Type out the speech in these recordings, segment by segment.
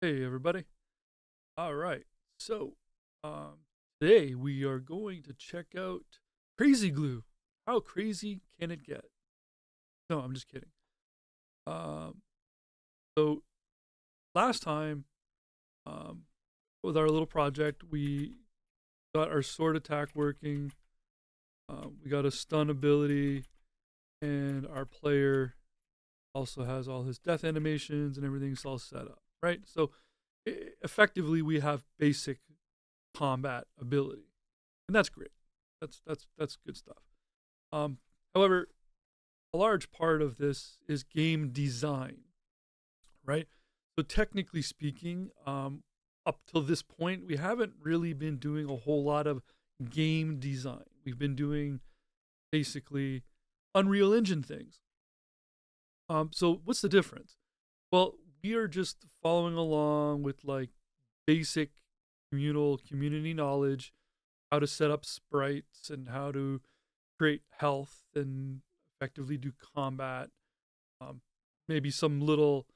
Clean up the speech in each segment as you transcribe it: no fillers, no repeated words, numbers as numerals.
Hey everybody. All right. So, today we are going to check out Crazy Glue. How crazy can it get? No, I'm just kidding. Um, so last time, um, with our little project, we got our sword attack working. We got a stun ability, and our player also has all his death animations and everything's all set up, right? So, effectively, we have basic combat ability, and that's great. That's good stuff. Um, However, a large part of this is game design, right? So technically speaking, up till this point, we haven't really been doing a whole lot of game design. We've been doing basically Unreal Engine things. So what's the difference? Well, we are just following along with like basic communal community knowledge, how to set up sprites and how to create health and effectively do combat. Um, Maybe some little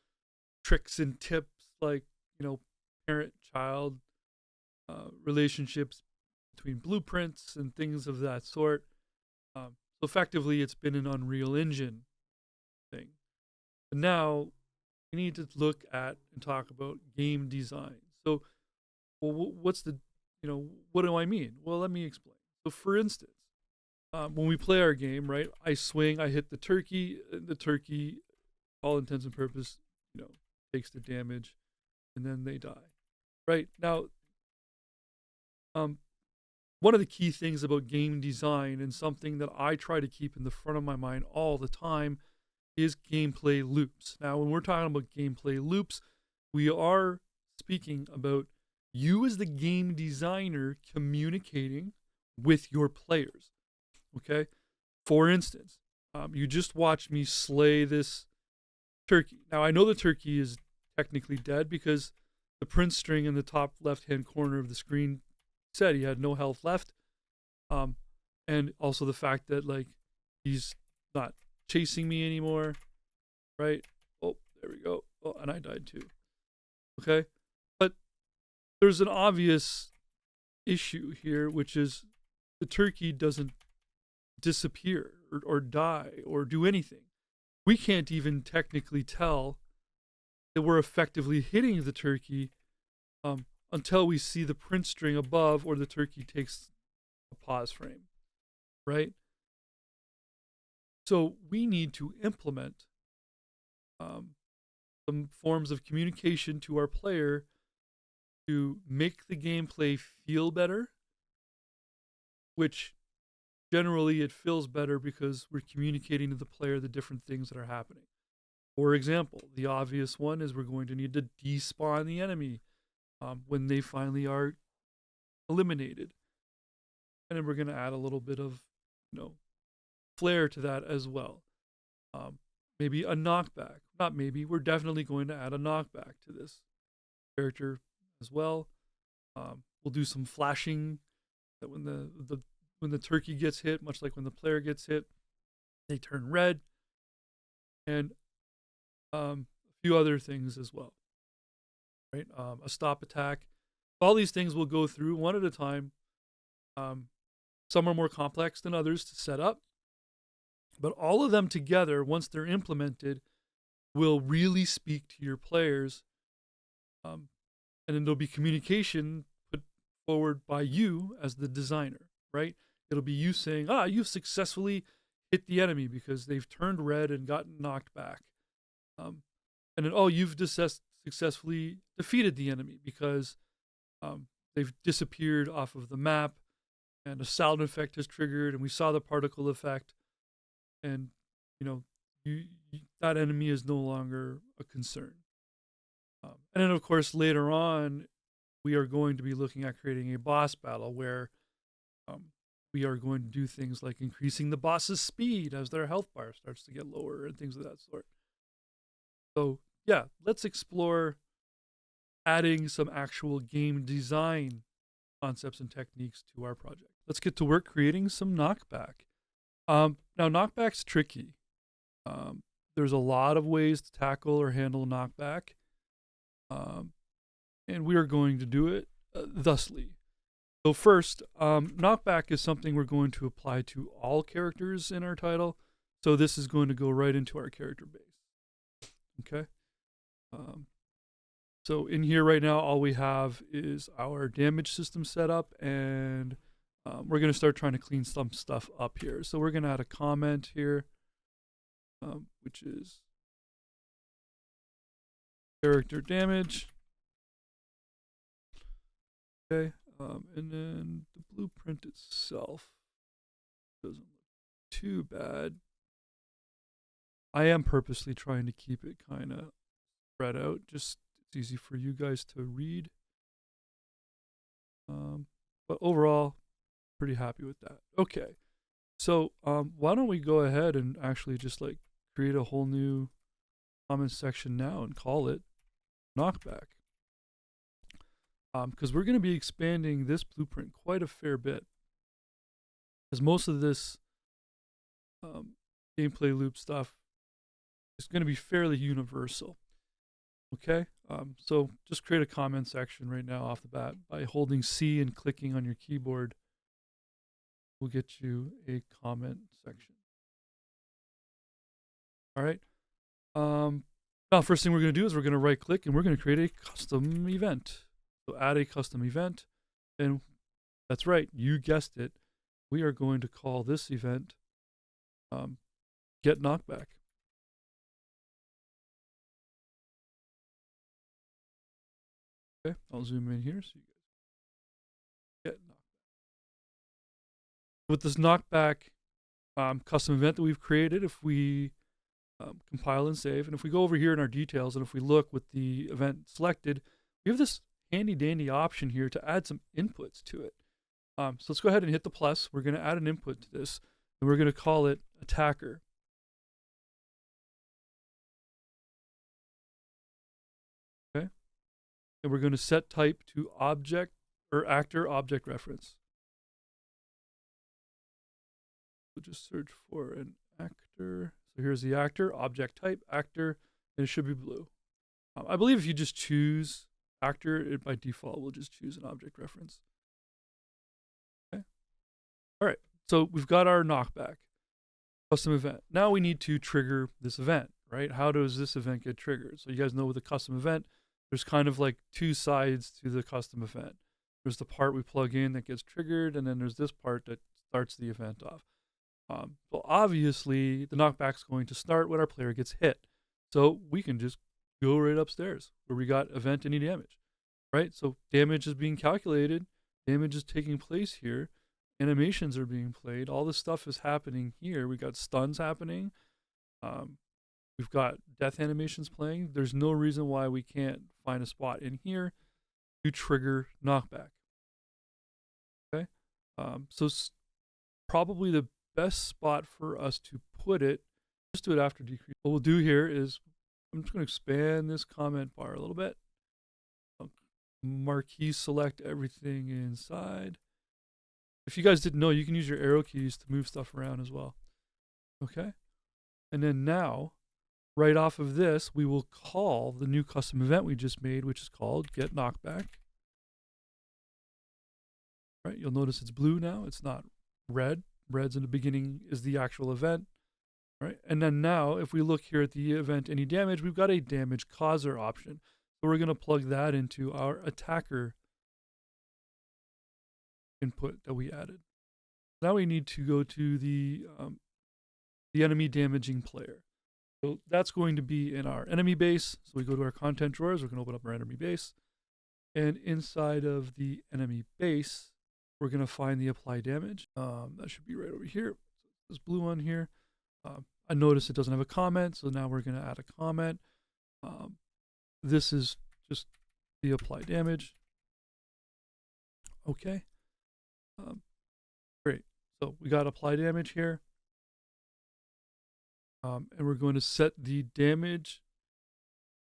tricks and tips like, parent child relationships between blueprints and things of that sort. So effectively, it's been an Unreal Engine thing. But now we need to look at and talk about game design. So, well, what's the, what do I mean? Well, let me explain. So, for instance, when we play our game, right, I swing, I hit the turkey. The turkey, all intents and purposes, you know, takes the damage, and then they die. Right now, um, one of the key things about game design and something that I try to keep in the front of my mind all the time is gameplay loops. Now, when we're talking about gameplay loops, we are speaking about you as the game designer communicating with your players. Okay. For instance, you just watched me slay this turkey. Now, I know the turkey is technically dead because the print string in the top left hand corner of the screen said he had no health left. Um, and also the fact that, like, he's not chasing me anymore, right? Oh, there we go. Oh, and I died too. Okay. But there's an obvious issue here, which is the turkey doesn't disappear or die or do anything. We can't even technically tell that we're effectively hitting the turkey until we see the print string above or the turkey takes a pause frame, right? So we need to implement um, some forms of communication to our player to make the gameplay feel better, which generally it feels better because we're communicating to the player the different things that are happening. For example, the obvious one is we're going to need to despawn the enemy when they finally are eliminated. And then we're going to add a little bit of, flair to that as well. Maybe a knockback. Not maybe, we're definitely going to add a knockback to this character as well. We'll do some flashing that when the turkey gets hit, much like when the player gets hit, they turn red, and a few other things as well, right? A stop attack. All these things we'll go through one at a time. Some are more complex than others to set up, but all of them together, once they're implemented, will really speak to your players. And then there'll be communication put forward by you as the designer, right? It'll be you saying, you've successfully hit the enemy because they've turned red and gotten knocked back. And then, you've successfully defeated the enemy because they've disappeared off of the map and a sound effect has triggered and we saw the particle effect. And, that enemy is no longer a concern. And then, of course, later on, we are going to be looking at creating a boss battle where we are going to do things like increasing the boss's speed as their health bar starts to get lower and things of that sort. So, yeah, let's explore adding some actual game design concepts and techniques to our project. Let's get to work creating some knockback. Now, knockback's tricky. There's a lot of ways to tackle or handle knockback. and we are going to do it thusly. So first, knockback is something we're going to apply to all characters in our title. So this is going to go right into our character base. Okay. So in here right now, all we have is our damage system set up, and we're going to start trying to clean some stuff up here. So we're going to add a comment here, which is character damage. Okay. And then the blueprint itself doesn't look too bad. I am purposely trying to keep it kind of spread out, just it's easy for you guys to read. But overall, pretty happy with that. Okay, so why don't we go ahead and actually just like create a whole new comment section now and call it Knockback. Because we're going to be expanding this blueprint quite a fair bit, because most of this gameplay loop stuff is going to be fairly universal. Okay, so just create a comment section right now off the bat by holding C and clicking on your keyboard. We'll get you a comment section. All right. Now, first thing we're going to do is we're going to right click and we're going to create a custom event. So add a custom event, and that's right, you guessed it. We are going to call this event Get Knockback. Okay, I'll zoom in here so you guys get Knockback. With this Knockback custom event that we've created, if we compile and save, and if we go over here in our details, and if we look with the event selected, we have this handy dandy option here to add some inputs to it. So let's go ahead and hit the plus. We're going to add an input to this, and we're going to call it attacker. Okay, and we're going to set type to object or actor object reference. We'll just search for an actor. So here's the actor, object type, actor, and it should be blue. I believe if you just choose actor, it by default will just choose an object reference. Okay. All right. So we've got our knockback custom event. Now we need to trigger this event, right? How does this event get triggered? So you guys know with a custom event, there's kind of like two sides to the custom event. There's the part we plug in that gets triggered, and then there's this part that starts the event off. Well, obviously, the knockback's going to start when our player gets hit. So we can just go right upstairs where we got event any damage, right? So damage is being calculated. Damage is taking place here. Animations are being played. All this stuff is happening here. We got stuns happening. We've got death animations playing. There's no reason why we can't find a spot in here to trigger knockback. Okay. So probably the best spot for us to put it, just do it after decrease. What we'll do here is I'm just going to expand this comment bar a little bit. Marquee select everything inside. If you guys didn't know, you can use your arrow keys to move stuff around as well. Okay. And then now, right off of this, we will call the new custom event we just made, which is called Get Knockback. Right. You'll notice it's blue now. It's not red. Red's in the beginning is the actual event. Right. And then now, if we look here at the event any damage, we've got a damage causer option. So we're going to plug that into our attacker input that we added. Now we need to go to the enemy damaging player. So that's going to be in our enemy base. So we go to our content drawers. We're going to open up our enemy base. And inside of the enemy base, we're going to find the apply damage. That should be right over here. This blue one here. I notice it doesn't have a comment, so now we're going to add a comment. This is just the apply damage. Okay. Great. So we got apply damage here. And we're going to set the damage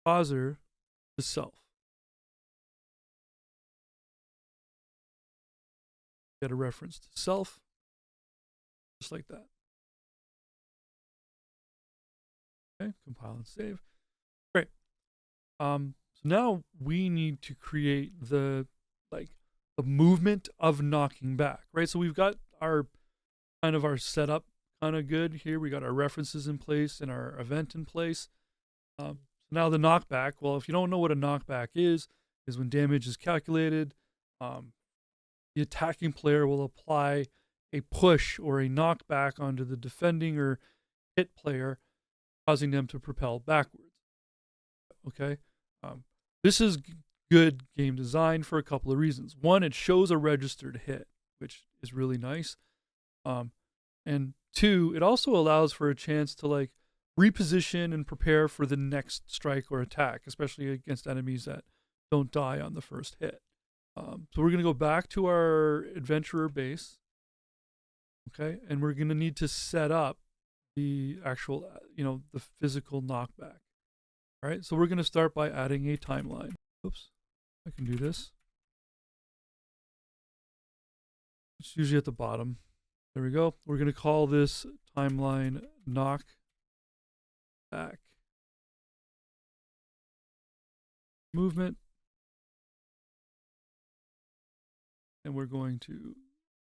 causer to self. Get a reference to self, just like that. Okay, compile and save. Great. So now we need to create the the movement of knocking back, right? So we've got our kind of our setup kind of good here. We got our references in place and our event in place. So now the knockback. Well, if you don't know what a knockback is when damage is calculated. The attacking player will apply a push or a knockback onto the defending or hit player, causing them to propel backwards. Okay, this is good game design for a couple of reasons. One, it shows a registered hit, which is really nice. And two, it also allows for a chance to reposition and prepare for the next strike or attack, especially against enemies that don't die on the first hit. So we're going to go back to our adventurer base. Okay, and we're going to need to set up the actual, the physical knockback. All right, so we're going to start by adding a timeline. Oops, I can do this. It's usually at the bottom. There we go. We're going to call this timeline knockback movement. And we're going to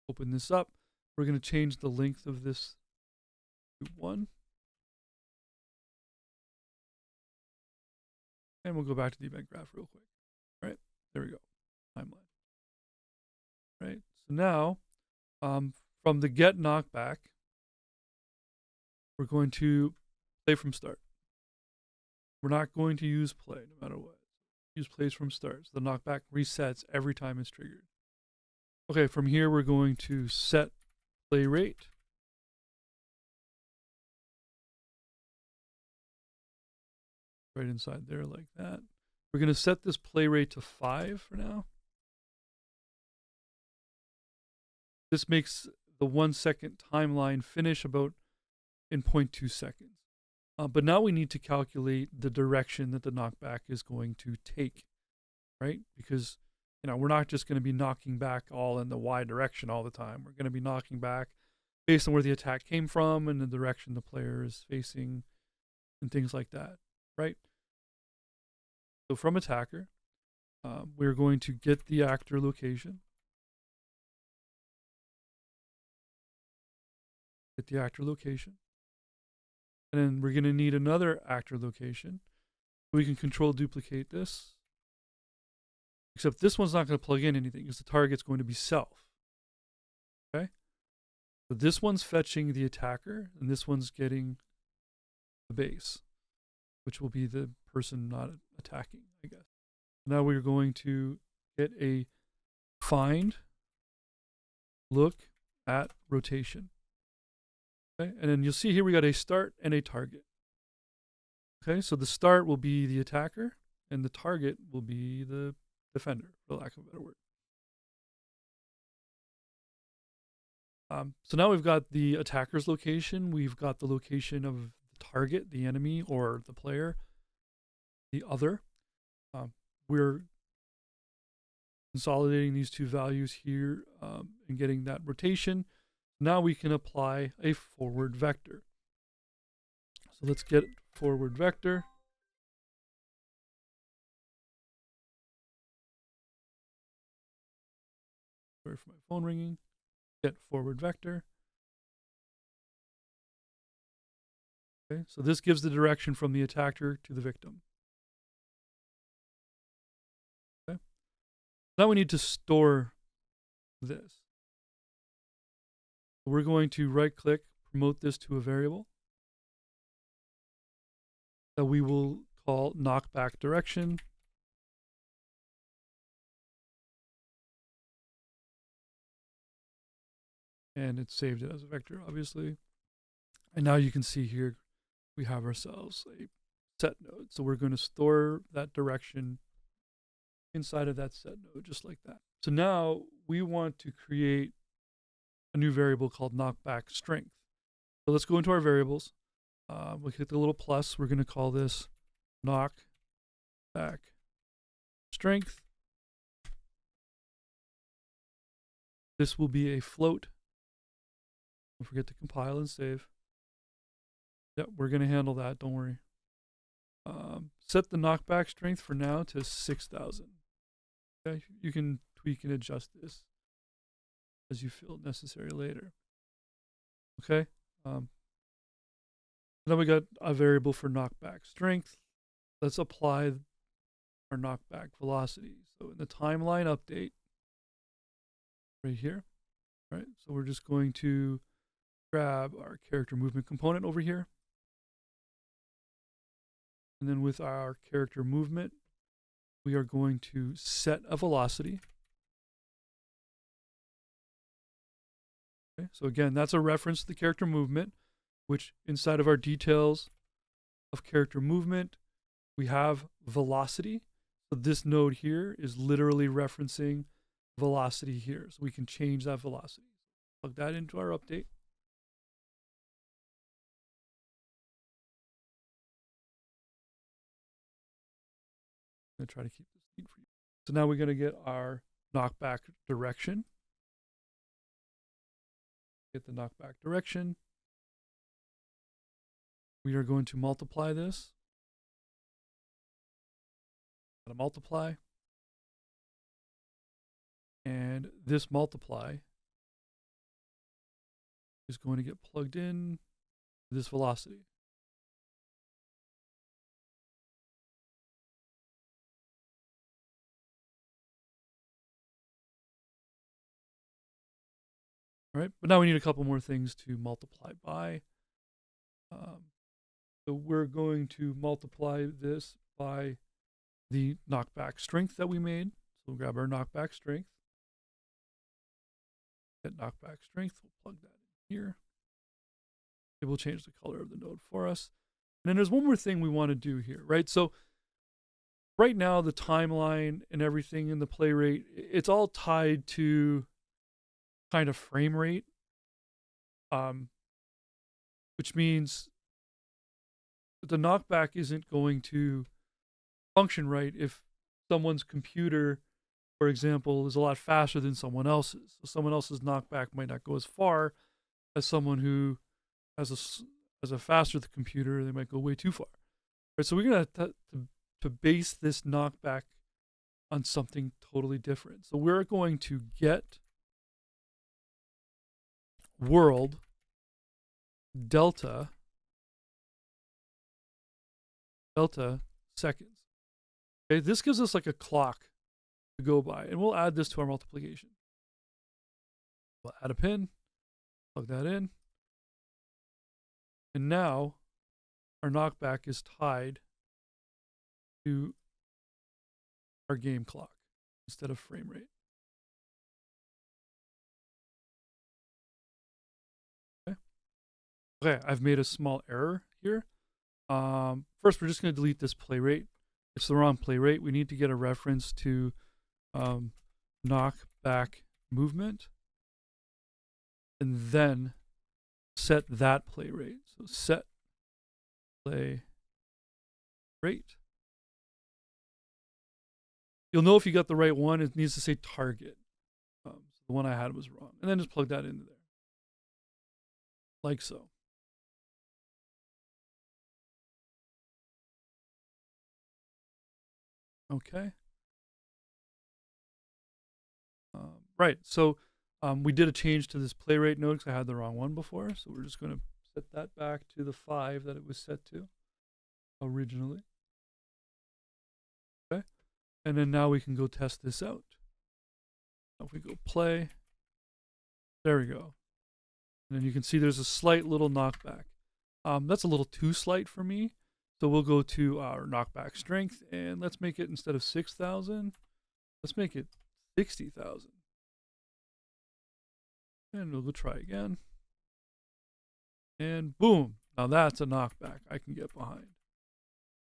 open this up. We're going to change the length of this to 1. And we'll go back to the event graph real quick. All right, there we go. Timeline. All right, so now from the get knockback, we're going to play from start. We're not going to use play no matter what. Use plays from start. So the knockback resets every time it's triggered. Okay, from here we're going to set play rate. Right inside there like that. We're going to set this play rate to 5 for now. This makes the 1 second timeline finish about in 0.2 seconds. But now we need to calculate the direction that the knockback is going to take, right? Because we're not just going to be knocking back all in the Y direction all the time. We're going to be knocking back based on where the attack came from and the direction the player is facing and things like that, right? So from attacker, we're going to get the actor location. Get the actor location. And then we're going to need another actor location. We can control duplicate this. Except this one's not going to plug in anything because the target's going to be self. Okay? So this one's fetching the attacker, and this one's getting the base, which will be the person not attacking, I guess. Now we're going to get a find, look at rotation. Okay? And then you'll see here we got a start and a target. Okay, so the start will be the attacker, and the target will be the defender, for lack of a better word. So now we've got the attacker's location. We've got the location of the target, the enemy, or the player, the other. We're consolidating these two values here and getting that rotation. Now we can apply a forward vector. So let's get forward vector. Sorry for my phone ringing. Get forward vector. Okay, so this gives the direction from the attacker to the victim. Okay. Now we need to store this. We're going to right click, promote this to a variable that we will call knockback direction. And it's saved it as a vector, obviously. And now you can see here we have ourselves a set node. So we're going to store that direction inside of that set node, just like that. So now we want to create a new variable called knockback strength. So let's go into our variables. We'll hit the little plus. We're going to call this knockback strength. This will be a float. Don't forget to compile and save. Yep, we're going to handle that. Don't worry. set the knockback strength for now to 6,000. Okay, you can tweak and adjust this as you feel necessary later. Okay, then we got a variable for knockback strength. Let's apply our knockback velocity. So in the timeline update, right here, right? So we're just going to grab our character movement component over here. And then with our character movement, we are going to set a velocity. Okay, so again, that's a reference to the character movement, which inside of our details of character movement, we have velocity. So this node here is literally referencing velocity here. So we can change that velocity. Plug that into our update. I'm going to try to keep this neat for you. So now we're going to get our knockback direction. Get the knockback direction. We are going to multiply this. Gotta multiply. And this multiply is going to get plugged in to this velocity. All right, but now we need a couple more things to multiply by. So we're going to multiply this by the knockback strength that we made. So we'll grab our knockback strength. Get knockback strength, we'll plug that in here. It will change the color of the node for us. And then there's one more thing we want to do here, right? So right now the timeline and everything in the play rate, it's all tied to kind of frame rate, which means the knockback isn't going to function right if someone's computer, for example, is a lot faster than someone else's. So someone else's knockback might not go as far as someone who has a faster computer. They might go way too far. Right, so we're gonna to base this knockback on something totally different. So we're going to get world delta seconds. Okay, this gives us like a clock to go by, and we'll add this to our multiplication. We'll add a pin, plug that in, and now our knockback is tied to our game clock instead of frame rate. Okay, I've made a small error here. First, we're just going to delete this play rate. It's the wrong play rate. We need to get a reference to knockback movement and then set that play rate. So set play rate. You'll know if you got the right one. It needs to say target. So the one I had was wrong. And then just plug that into there. Like so. Okay. Right, so we did a change to this play rate node because I had the wrong one before. So we're just going to set that back to the 5 that it was set to originally. Okay, and then now we can go test this out. Now if we go play, there we go. And then you can see there's a slight little knockback. That's a little too slight for me. So we'll go to our knockback strength and let's make it, instead of 6,000, let's make it 60,000. And we'll go try again. And boom. Now that's a knockback I can get behind.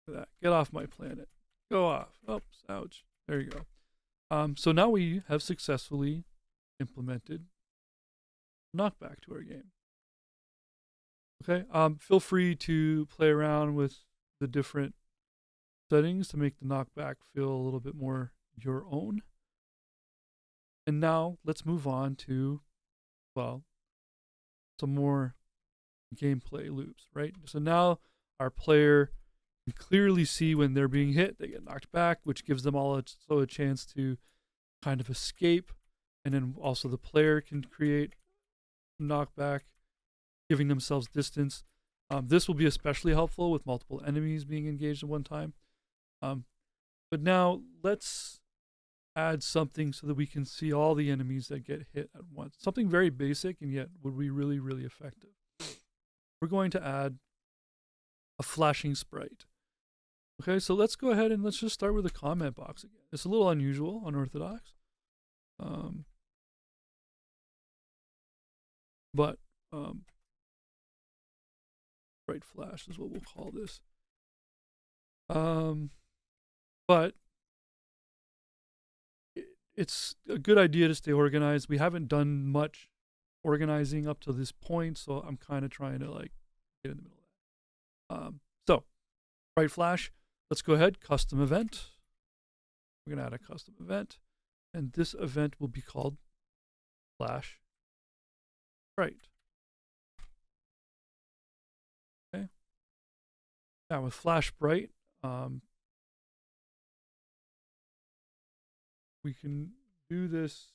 Look at that. Get off my planet. Go off. Oops. Ouch. There you go. So now we have successfully implemented knockback to our game. Okay. Feel free to play around with the different settings to make the knockback feel a little bit more your own. And now let's move on to, well, some more gameplay loops, right? So now our player You clearly see when they're being hit, they get knocked back, which gives them also a chance to kind of escape. And then also the player can create knockback, giving themselves distance. This will be especially helpful with multiple enemies being engaged at one time. But now let's add something so that we can see all the enemies that get hit at once. Something very basic and yet would be really, really effective. We're going to add a flashing sprite. Okay, so let's go ahead and let's just start with a comment box again. It's a little unusual, unorthodox. But sprite flash is what we'll call this. But it's a good idea to stay organized. We haven't done much organizing up to this point, so I'm kind of trying to like get in the middle of that. So sprite flash, let's go ahead, custom event. We're gonna add a custom event, and this event will be called flash sprite. Okay. Now with flash sprite, we can do this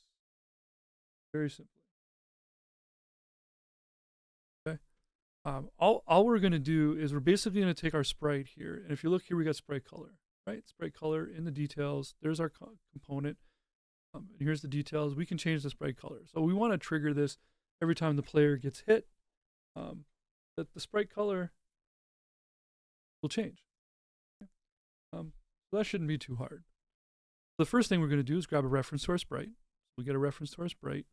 very simply. Okay. All we're going to do is we're basically going to take our sprite here. And if you look here, we got sprite color, right? Sprite color in the details. There's our component. And here's the details. We can change the sprite color. So we want to trigger this every time the player gets hit, that the sprite color will change. Okay. So that shouldn't be too hard. The first thing we're going to do is grab a reference to our sprite. We get a reference to our sprite.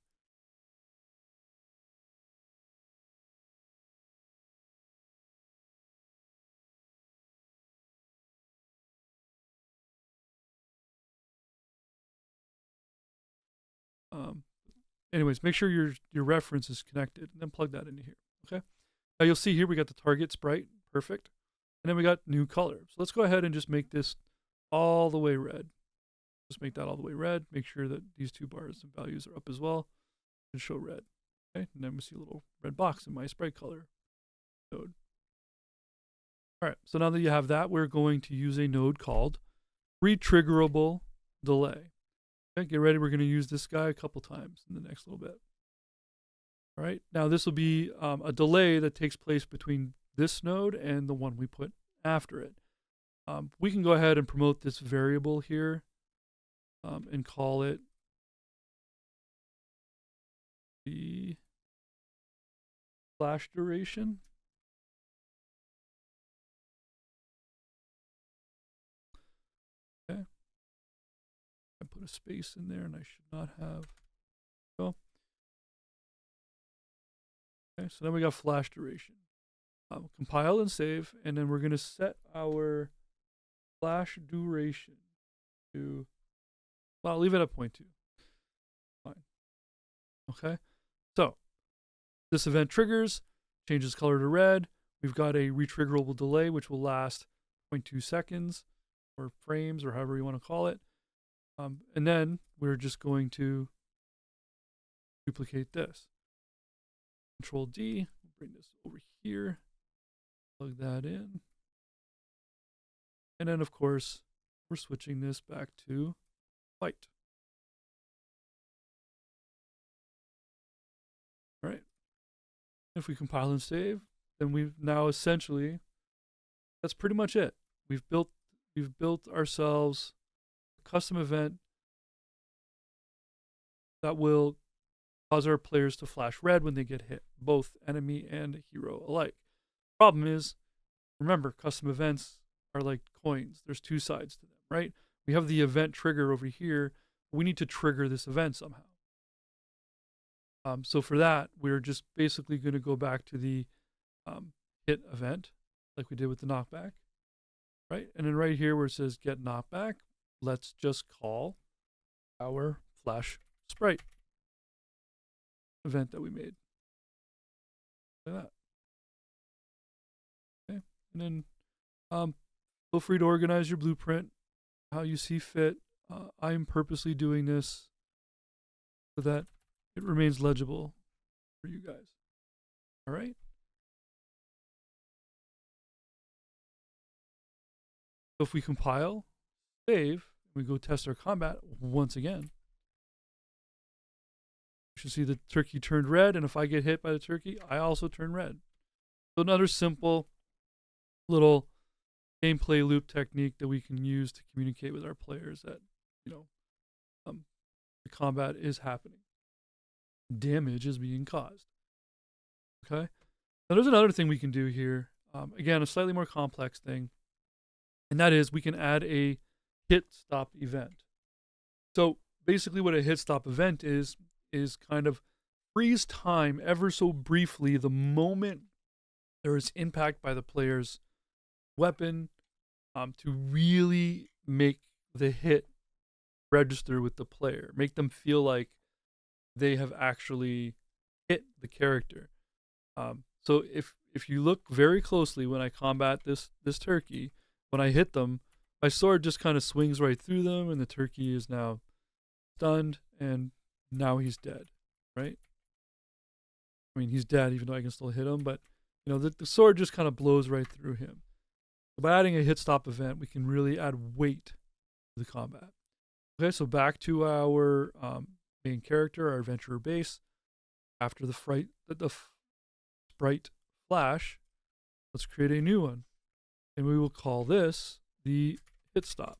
Anyways, make sure your reference is connected and then plug that into here. Okay. Now you'll see here we got the target sprite. Perfect. And then we got new color. So let's go ahead and just make this all the way red. Just make that all the way red. Make sure that these two bars and values are up as well and show red. Okay. And then we see a little red box in my sprite color node. All right. So now that you have that, we're going to use a node called retriggerable delay. Okay, get ready. We're going to use this guy a couple times in the next little bit. All right. Now this will be a delay that takes place between this node and the one we put after it. We can go ahead and promote this variable here and call it the flash duration. Okay. I put a space in there and I should not have. So, okay, so then we got flash duration. Compile and save, and then we're going to set our flash duration to, well, I'll leave it at 0.2. Fine. Okay, so this event triggers, changes color to red. We've got a retriggerable delay, which will last 0.2 seconds or frames or however you want to call it. And then we're just going to duplicate this. Control D, bring this over here, plug that in. And then, of course, we're switching this back to white. All right. If we compile and save, then we've now essentially, that's pretty much it. We've built ourselves a custom event that will cause our players to flash red when they get hit, both enemy and hero alike. Problem is, remember, custom events are like coins. There's two sides to them, right? We have the event trigger over here. We need to trigger this event somehow. So for that, we're just basically going to go back to the hit event, like we did with the knockback, right? And then right here where it says get knockback, let's just call our flash sprite event that we made. Like that. Okay, and then feel free to organize your blueprint how you see fit. I'm purposely doing this so that it remains legible for you guys. All right. So if we compile, save, we go test our combat once again, you should see the turkey turned red, and if I get hit by the turkey, I also turn red. So another simple little gameplay loop technique that we can use to communicate with our players that, the combat is happening. Damage is being caused. Okay? Now there's another thing we can do here. Again, a slightly more complex thing. And that is we can add a hit stop event. So basically what a hit stop event is kind of freeze time ever so briefly the moment there is impact by the player's weapon, to really make the hit register with the player, make them feel like they have actually hit the character. So if you look very closely when I combat this turkey, when I hit them, my sword just kind of swings right through them, and the turkey is now stunned, and now he's dead, right? I mean, he's dead even though I can still hit him, but the sword just kind of blows right through him. So by adding a hit stop event, we can really add weight to the combat. Okay, so back to our main character, our adventurer base. After the sprite flash, let's create a new one, and we will call this the hit stop.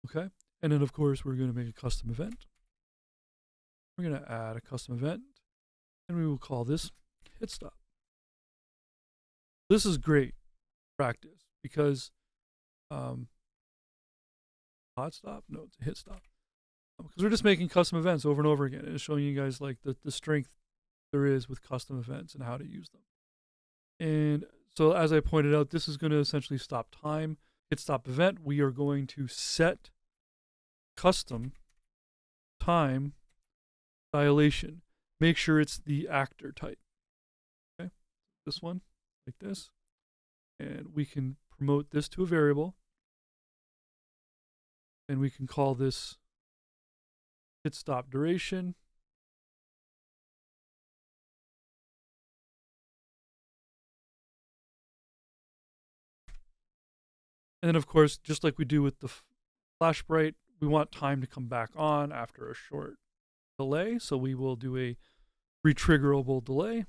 Okay, and then of course we're going to make a custom event. We're going to add a custom event, and we will call this hit stop. This is great practice because hot stop? No, it's a hit stop. Because we're just making custom events over and over again. It's showing you guys like the strength there is with custom events and how to use them. And so as I pointed out, this is going to essentially stop time. Hit stop event, we are going to set custom time dilation. Make sure it's the actor type. Okay, this one, like this. And we can promote this to a variable. And we can call this hit stop duration. And then of course, just like we do with the flash sprite, we want time to come back on after a short delay. So we will do a retriggerable delay.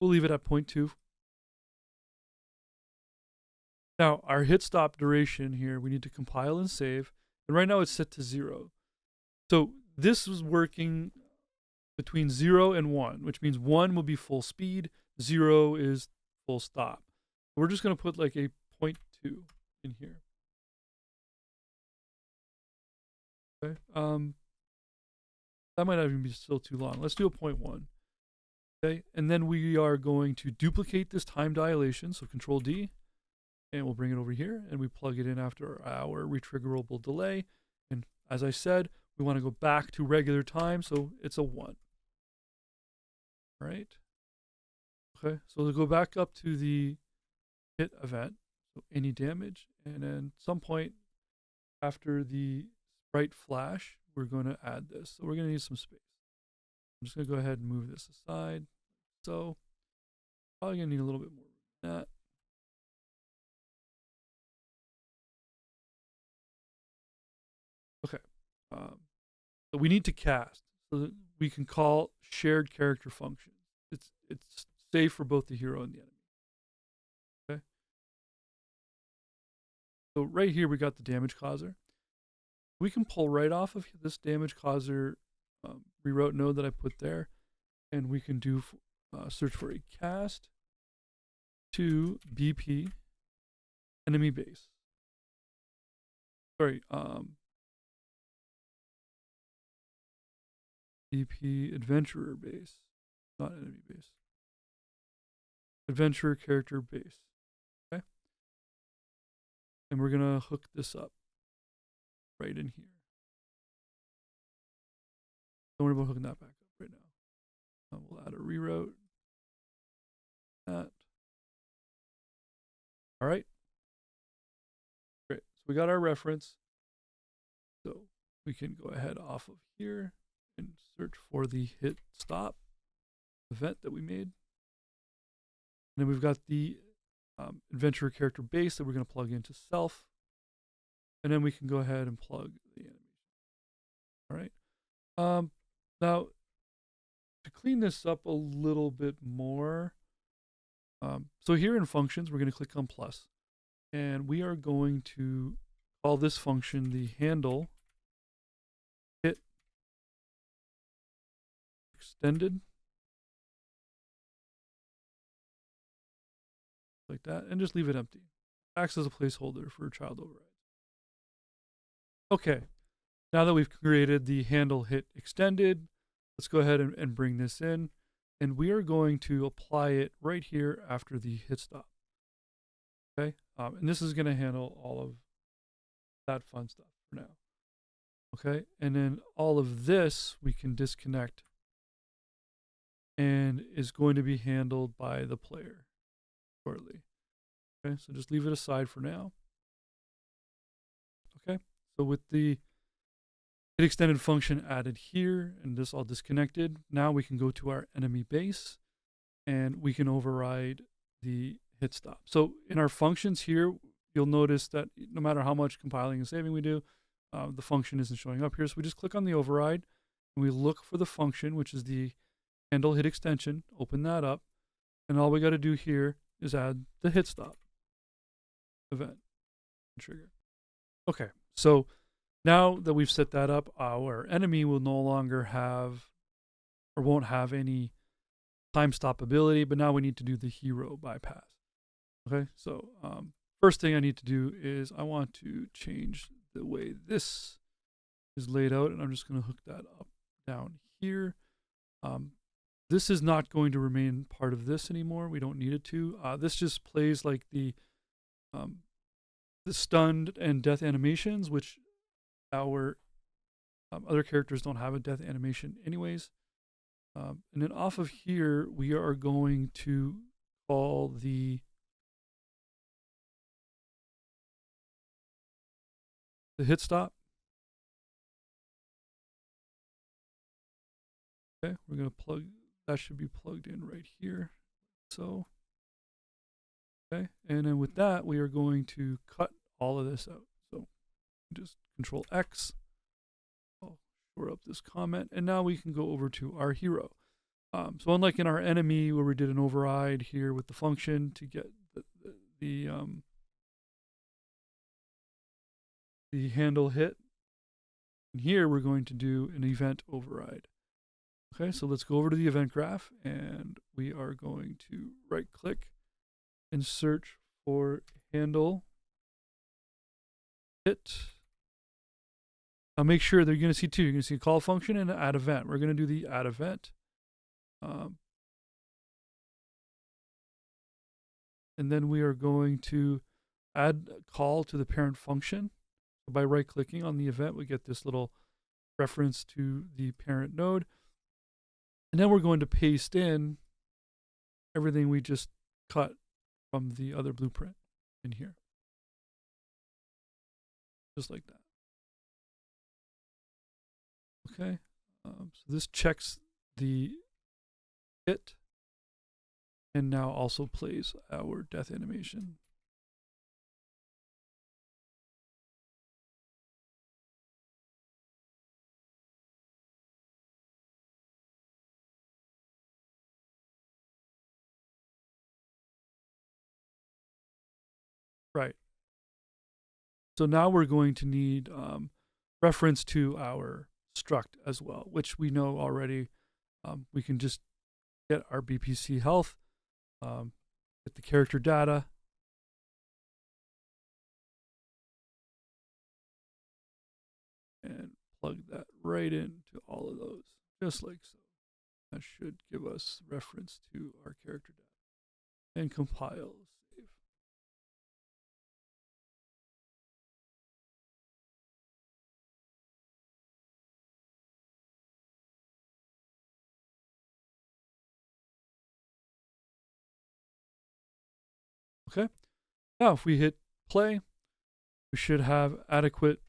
We'll leave it at 0.2. Now our hit stop duration here, we need to compile and save. And right now it's set to 0. So this is working between 0 and 1, which means 1 will be full speed, 0 is full stop. We're just going to put like a 0.2 in here. Okay. That might not even be still too long. Let's do a 0.1. Okay. And then we are going to duplicate this time dilation. So Control D, and we'll bring it over here and we plug it in after our retriggerable delay. And as I said, we want to go back to regular time. So it's a 1. Right. Okay. So we'll go back up to the hit event, so any damage, and then some point after the sprite flash, we're going to add this. So we're going to need some space. I'm just going to go ahead and move this aside. So probably going to need a little bit more than that. Okay. So we need to cast so that we can call shared character functions. It's safe for both the hero and the enemy. Okay. So right here we got the damage causer. We can pull right off of this damage causer rewrote node that I put there, and we can do search for a cast to BP enemy base. Sorry, BP adventurer base, not enemy base. Adventurer character base. Okay, and we're gonna hook this up right in here. Don't worry about hooking that back up right now. We'll add a reroute. That. All right. Great. So we got our reference. So we can go ahead off of here and search for the hit stop event that we made. And then we've got the adventurer character base that we're going to plug into self. And then we can go ahead and plug the animation. All right. Now, to clean this up a little bit more, so here in functions, we're going to click on plus. And we are going to call this function the handle hit extended. Like that, and just leave it empty. Acts as a placeholder for child override. Okay, now that we've created the handle hit extended, let's go ahead and bring this in, and we are going to apply it right here after the hit stop. Okay, and this is going to handle all of that fun stuff for now. Okay, and then all of this we can disconnect and is going to be handled by the player shortly. Okay, so just leave it aside for now. Okay, so with the hit extended function added here and this all disconnected, now we can go to our enemy base and we can override the hit stop. So in our functions here, you'll notice that no matter how much compiling and saving we do, the function isn't showing up here. So we just click on the override and we look for the function, which is the handle hit extension, open that up, and all we got to do here is add the hit stop event trigger. Okay, so now that we've set that up, our enemy will no longer have or won't have any time stop ability, but now we need to do the hero bypass. Okay, so first thing I need to do is I want to change the way this is laid out, and I'm just going to hook that up down here. This is not going to remain part of this anymore. We don't need it to. This just plays like the stunned and death animations, which our other characters don't have a death animation anyways. And then off of here, we are going to call the hit stop. Okay, we're going to plug, that should be plugged in right here. So, okay, and then with that, we are going to cut all of this out. So just Control X. I'll shore up this comment, and now we can go over to our hero. So unlike in our enemy where we did an override here with the function to get the handle hit, and here we're going to do an event override. Okay, so let's go over to the event graph, and we are going to right click and search for handle hit. Now make sure that you're going to see two. You're going to see a call function and an add event. We're going to do the add event. And then we are going to add a call to the parent function. So by right clicking on the event, we get this little reference to the parent node. And then we're going to paste in everything we just cut from the other blueprint in here. Just like that. Okay, so this checks the hit and now also plays our death animation. Right. So now we're going to need reference to our struct as well, which we know already. We can just get our BPC health, get the character data, and plug that right into all of those, just like so. That should give us reference to our character data. And compile, save. Okay, now if we hit play, we should have adequate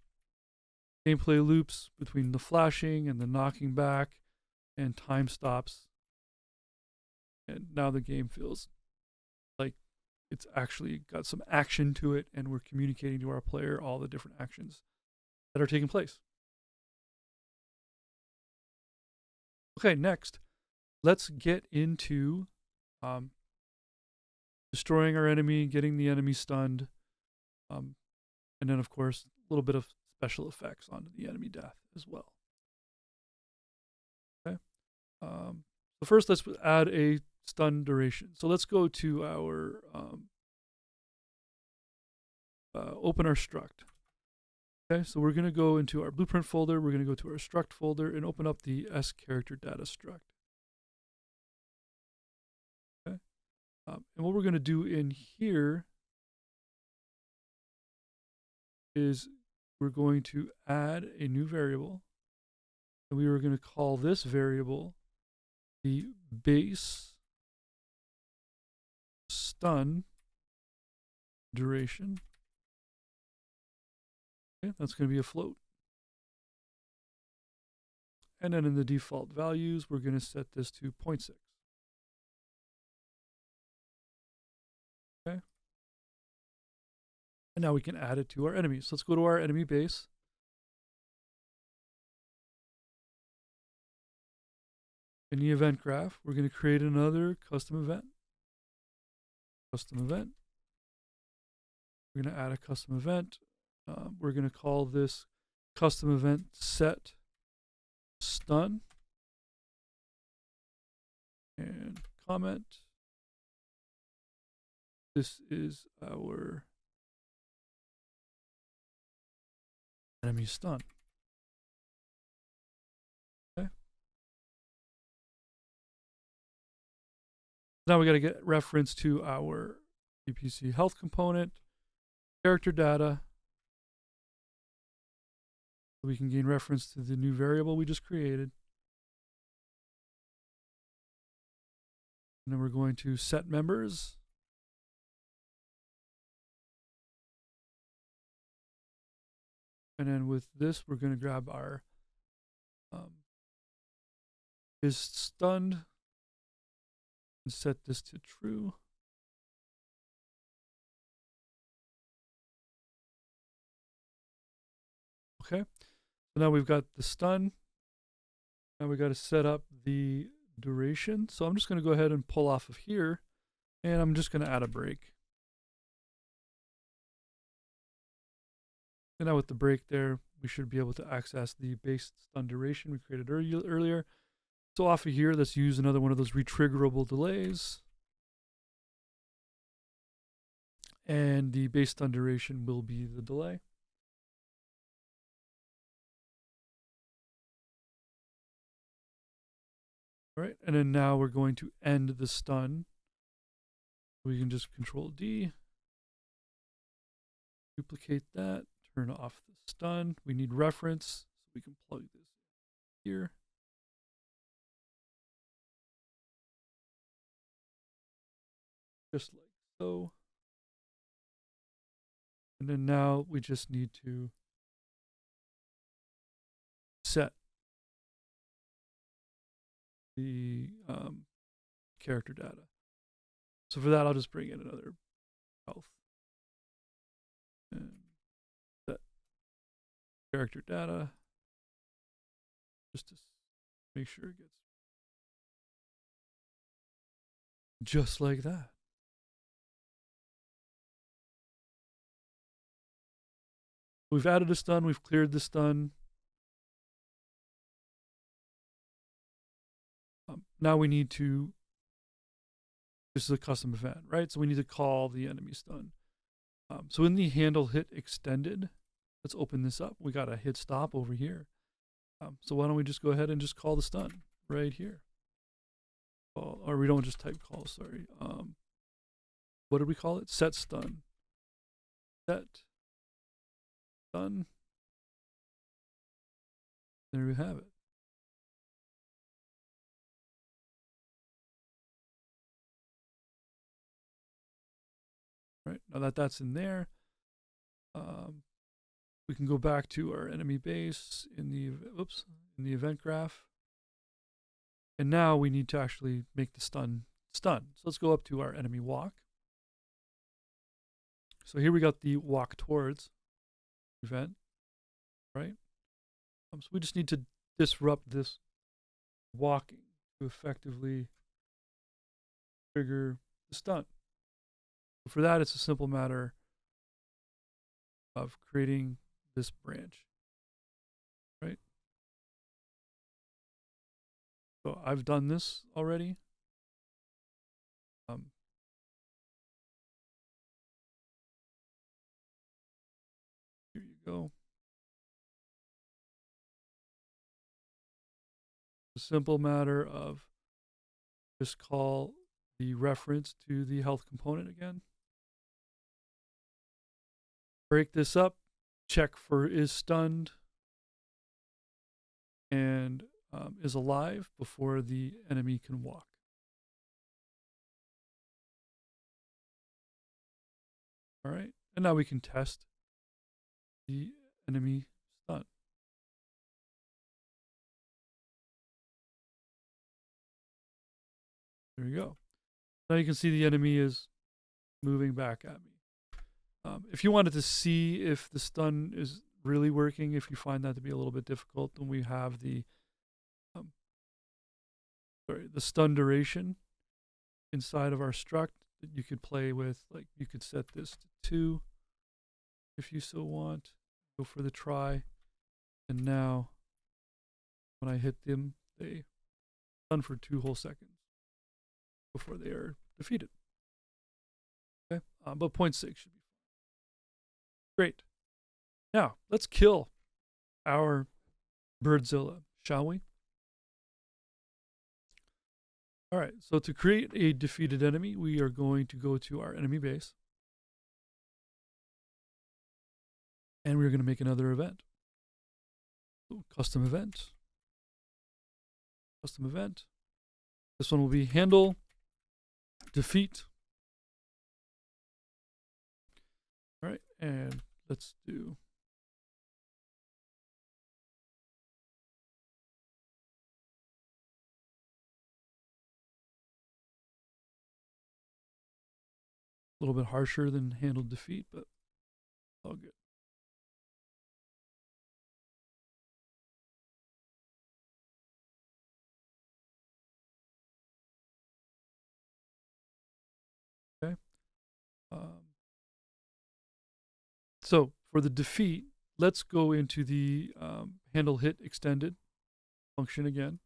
gameplay loops between the flashing and the knocking back and time stops. And now the game feels like it's actually got some action to it, and we're communicating to our player all the different actions that are taking place. Okay, next, let's get into destroying our enemy, getting the enemy stunned, and then, of course, a little bit of special effects onto the enemy death as well. Okay. So first, let's add a stun duration. So let's go to our open our struct. Okay, so we're going to go into our blueprint folder. We're going to go to our struct folder and open up the S character data struct. Okay, and what we're going to do in here is we're going to add a new variable, and we are going to call this variable the base stun duration. Okay, that's going to be a float. And then in the default values, we're going to set this to 0.6. Okay. And now we can add it to our enemies. So let's go to our enemy base. In the event graph, we're going to create another custom event. Custom event. We're going to add a custom event. We're going to call this custom event set stun. And comment. This is our enemy stun. Okay. Now we got to get reference to our VPC health component, character data. So we can gain reference to the new variable we just created. And then we're going to set members. And then with this, we're going to grab our is stunned and set this to true. Okay, so now we've got the stun. Now we got to set up the duration. So I'm just going to go ahead and pull off of here, and I'm just going to add a break. And now with the break there, we should be able to access the base stun duration we created earlier. So off of here, let's use another one of those retriggerable delays. And the base stun duration will be the delay. All right, and then now we're going to end the stun. We can just Control D, duplicate that, turn off the stun. We need reference, so we can plug this here. Just like so. And then now we just need to set the character data. So for that, I'll just bring in another health. And set character data. Just to make sure it gets just like that. We've added a stun, we've cleared the stun. Now we need to, this is a custom event, right? So we need to call the enemy stun. So in the handle hit extended, let's open this up. We got a hit stop over here. So why don't we just go ahead and just call the stun right here? Or we don't just type call, sorry. What did we call it? Set stun. Set stun. There we have it. Right, now that that's in there, we can go back to our enemy base in the event graph. And now we need to actually make the stun. So let's go up to our enemy walk. So here we got the walk towards event, right? So we just need to disrupt this walking to effectively trigger the stun. So for that, it's a simple matter of creating this branch, right? So I've done this already. Here you go. A simple matter of just call the reference to the health component again. Break this up, check for is stunned and is alive before the enemy can walk. All right, and now we can test the enemy stun. There you go. Now you can see the enemy is moving back at me. If you wanted to see if the stun is really working, if you find that to be a little bit difficult, then we have the stun duration inside of our struct that you could play with. Like you could set this to 2 if you so want. Go for the try. And now when I hit them, they stun for 2 whole seconds before they are defeated. Okay, but 0.6 should be great. Now let's kill our Birdzilla, shall we? All right, so to create a defeated enemy, we are going to go to our enemy base. And we're going to make another event. So custom event. Custom event. This one will be handle defeat. All right, and let's do a little bit harsher than handle defeat, but all good. Okay. So for the defeat, let's go into the handle hit extended function again.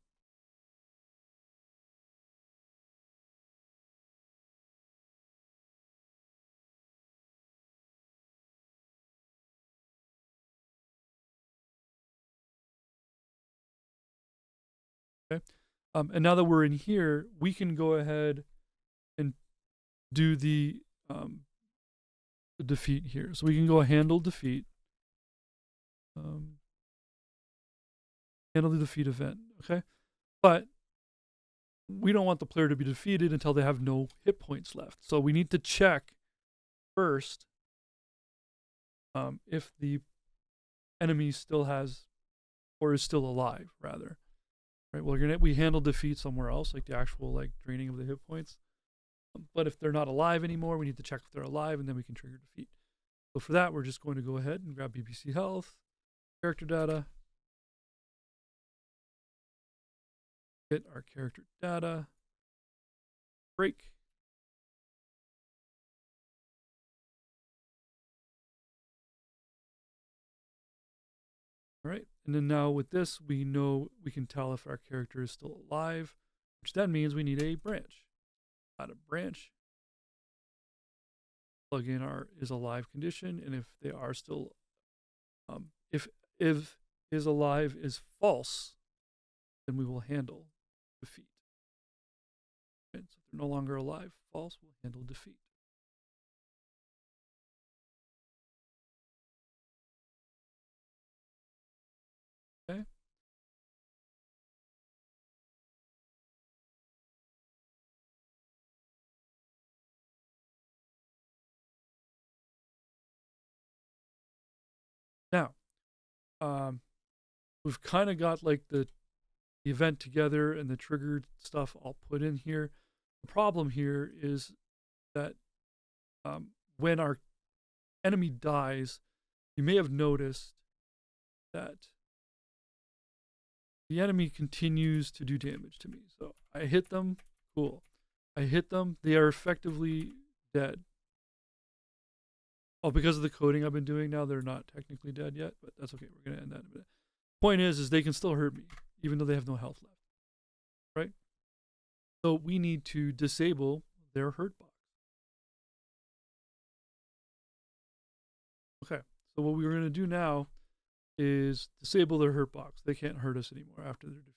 Okay. And now that we're in here, we can go ahead and do the defeat here. So we can go handle defeat. Handle the defeat event, okay? But we don't want the player to be defeated until they have no hit points left. So we need to check first if the enemy still has, or is still alive, rather. Right? Well, we handle defeat somewhere else, like the actual draining of the hit points. But if they're not alive anymore, we need to check if they're alive, and then we can trigger defeat. So for that, we're just going to go ahead and grab BBC Health, character data, get our character data, break. All right, and then now with this, we know we can tell if our character is still alive, which then means we need a branch. Add a branch. Plug in our is alive condition, and if they are still, if is alive is false, then we will handle defeat. Okay, so if they're no longer alive, false, we'll handle defeat. Okay. Now, we've kind of got like the event together and the triggered stuff all put in here. The problem here is that when our enemy dies, you may have noticed that the enemy continues to do damage to me. So I hit them, cool. I hit them, they are effectively dead. Oh, because of the coding I've been doing now, they're not technically dead yet, but that's okay. We're gonna end that in a minute. Point is they can still hurt me, even though they have no health left, right? So we need to disable their hurt box. Okay, so what we're gonna do now is disable their hurt box. They can't hurt us anymore after their defeat.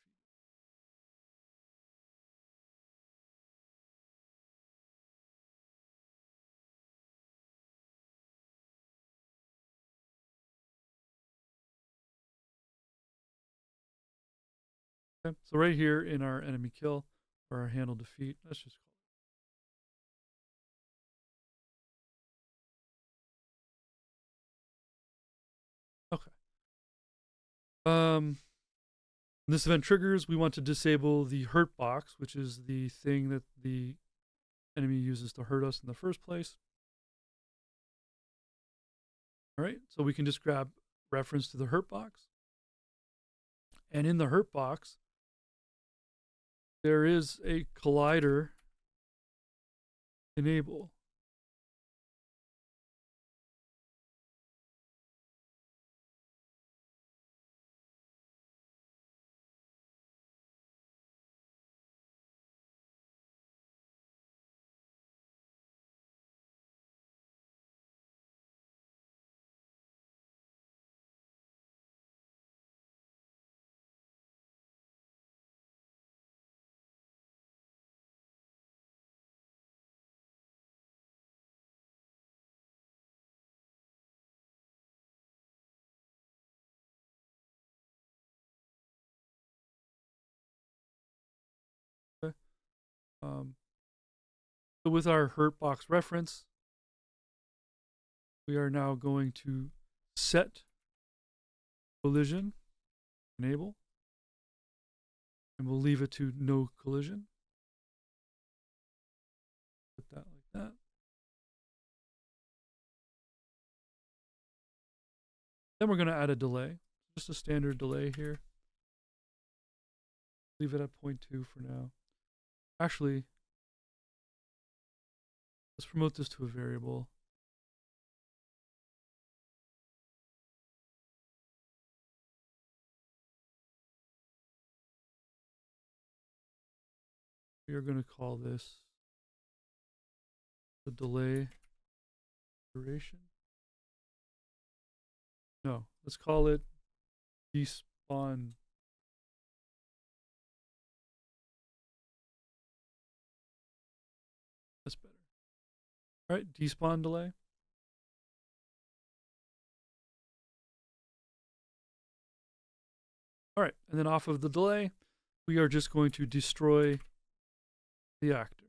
Okay, so right here in our enemy kill or our handle defeat, let's just call it. Okay. This event triggers, we want to disable the hurt box, which is the thing that the enemy uses to hurt us in the first place. All right, so we can just grab reference to the hurt box. And in the hurt box, there is a collider enable. Okay. So with our hurt box reference, we are now going to set collision enable, and we'll leave it to no collision. Put that like that. Then we're going to add a delay, just a standard delay here. Leave it at 0.2 for now. Actually, let's promote this to a variable. We are going to call this the delay duration. No, let's call it despawn. That's better. All right, despawn delay. All right, and then off of the delay, we are just going to destroy the actor.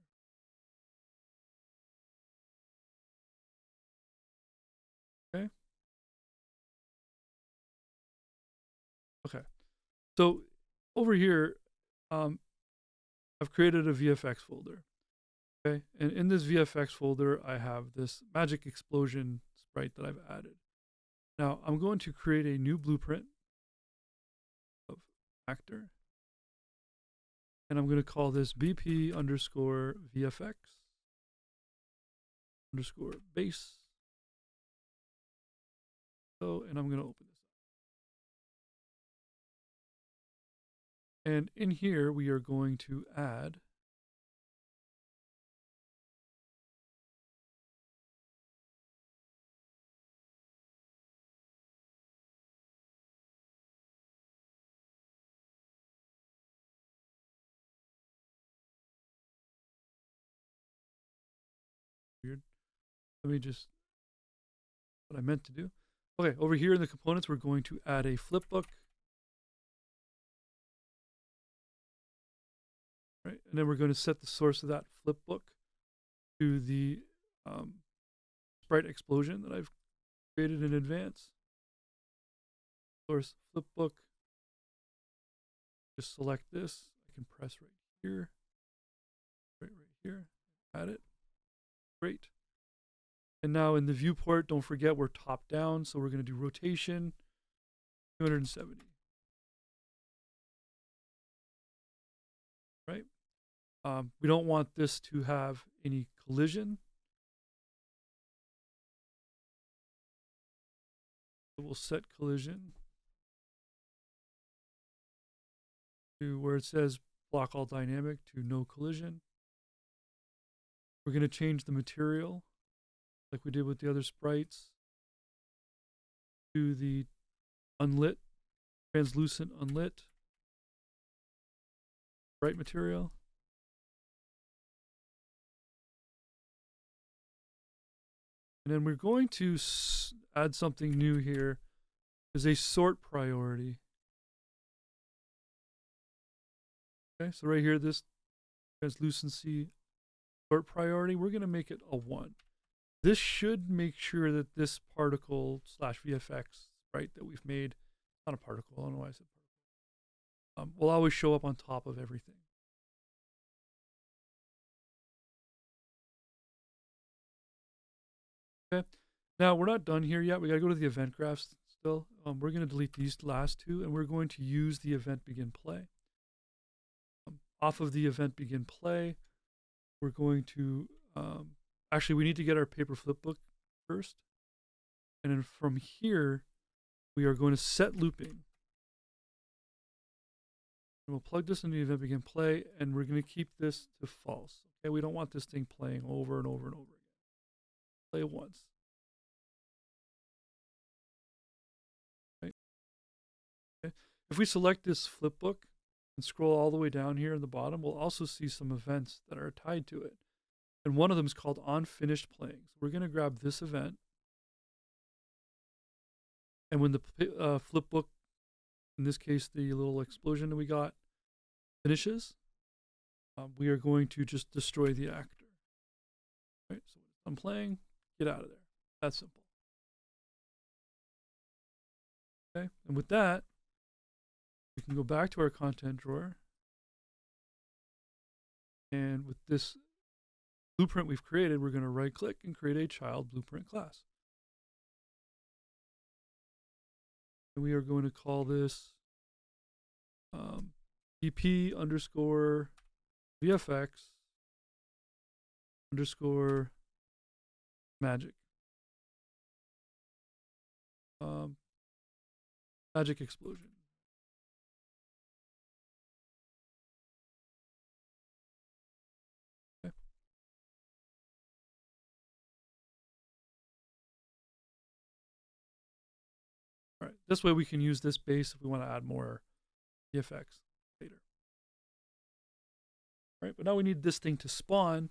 Okay. Okay. So over here, I've created a VFX folder. Okay, and in this VFX folder, I have this magic explosion sprite that I've added. Now I'm going to create a new blueprint of actor, and I'm going to call this BP underscore VFX underscore base. So, and I'm going to open this up. And in here, we are going to add weird. Let me just, what I meant to do. Okay, over here in the components, we're going to add a flipbook. Right, and then we're going to set the source of that flipbook to the sprite explosion that I've created in advance. source flipbook. Just select this. I can press right here, right here, add it. Great. And now in the viewport, don't forget we're top down, so we're going to do rotation 270. Right? We don't want this to have any collision. So we'll set collision to where it says block all dynamic to no collision. We're going to change the material like we did with the other sprites to the unlit, translucent unlit bright material. And then we're going to add something new here, is a sort priority. Okay, so right here, this translucency sort priority, we're going to make it a 1. This should make sure that this particle slash VFX sprite that we've made, not a particle, I don't know why I said particle, will always show up on top of everything. Okay, now we're not done here yet. We got to go to the event graphs still. We're going to delete these last two, and we're going to use the event begin play. Off of the event begin play, we're going to actually, we need to get our paper flipbook first. And then from here, we are going to set looping. And we'll plug this into the event begin play, and we're going to keep this to false. Okay, we don't want this thing playing over and over and over again. Play it once. Okay. Okay. If we select this flipbook and scroll all the way down here in the bottom, we'll also see some events that are tied to it. And one of them is called onFinished playing. So we're going to grab this event. And when the flipbook, in this case, the little explosion that we got, finishes, we are going to just destroy the actor. Right? So I'm playing, get out of there. That's simple. Okay, and with that, we can go back to our content drawer. And with this blueprint we've created, we're going to right click and create a child blueprint class. And we are going to call this BP underscore VFX underscore magic. Magic explosion. Okay. All right, this way we can use this base if we want to add more VFX later. All right, but now we need this thing to spawn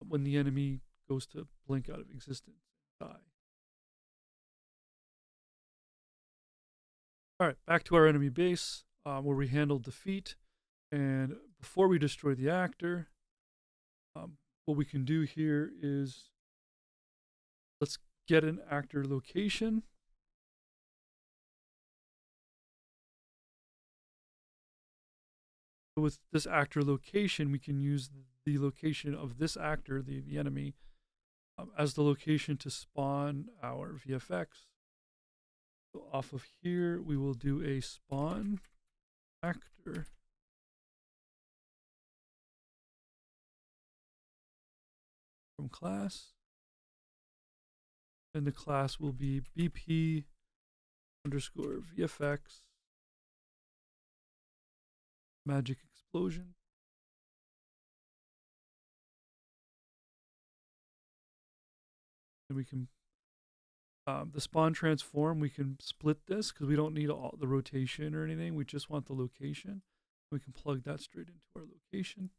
when the enemy goes to blink out of existence and die. All right, back to our enemy base where we handled defeat. And before we destroy the actor, what we can do here is let's get an actor location. So with this actor location, we can use the location of this actor, the enemy, as the location to spawn our VFX. So off of here, we will do a spawn actor. From class. And the class will be BP underscore VFX magic explosion. And we can the spawn transform, we can split this because we don't need all the rotation or anything. We just want the location. We can plug that straight into our location.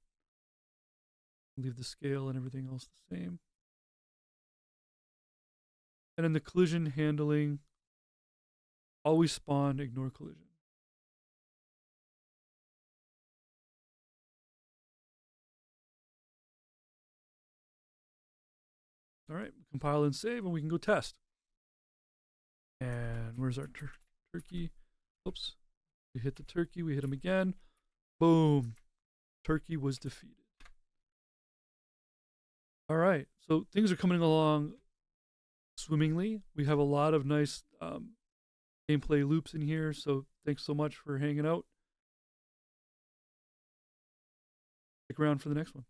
Leave the scale and everything else the same. And in the collision handling, always spawn, ignore collision. All right, compile and save, and we can go test. And where's our turkey. Oops. We hit the turkey. We hit him again. Boom. Turkey was defeated. All right. So things are coming along swimmingly. We have a lot of nice gameplay loops in here. So thanks so much for hanging out. Stick around for the next one.